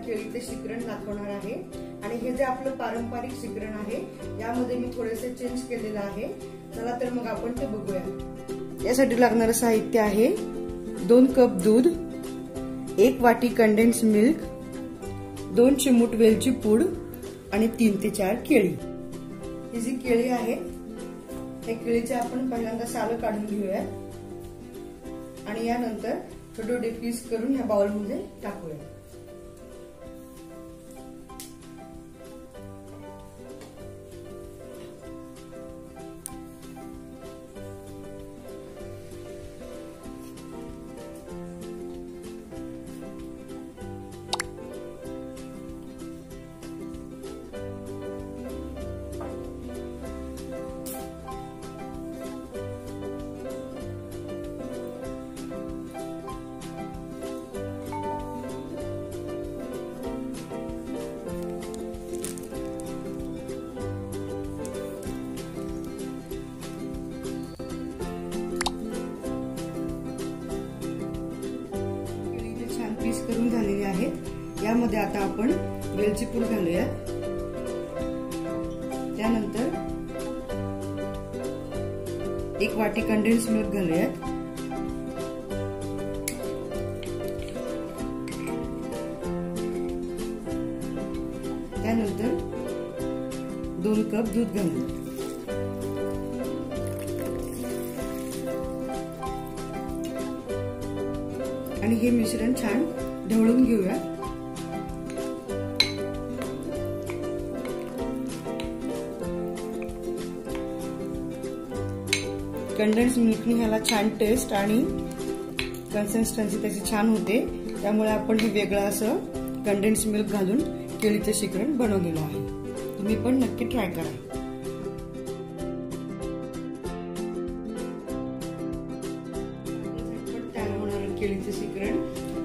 केळीचे शिकरण दाखवणार आहे आणि हे जे आपलं पारंपरिक शिकरण आहे यामध्ये मी थोडेसे चेंज केलेलं आहे। चला तर मग आपण ते बघूया। यासाठी लागणारे साहित्य आहे 2 कप दूध, 1 वाटी कंडेन्स मिल्क, 2 चिमूट वेलची पूड आणि 3 ते 4 केळी। ही जी केळी आहे त्या केळीचे आपण पहिल्यांदा साल काढून घेऊया आणि यानंतर छोटे पीस करून या बाउल मध्ये टाकूया। पीस करून झालेले आहेत। यामध्ये आता आपण वेलची पूड घालूया, त्यानंतर 1 वाटी कंडेन्स मिल्क घालूया, त्यानंतर 2 कप दूध घालूया आणि हे मिश्रण छान ढवळून घेऊया। कंडेन्स मिल्कने ह्याला छान टेस्ट आणि कन्सिस्टन्सी त्याची छान होते, त्यामुळे आपण हे वेगळं असं कंडेन्स मिल्क घालून केळीचे शिकरण बनवलेलं आहे। तुम्ही पण नक्की ट्राय करा। केळीचे शिकरण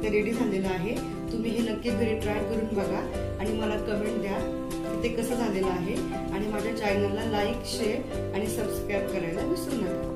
ते रेडी झालेलं आहे। तुम्ही हे नक्की घरी ट्राय करून बघा आणि मला कमेंट द्या की ते कसं झालेलं आहे आणि माझ्या चॅनलला लाईक, शेअर आणि सबस्क्राईब करायला विसरू नका।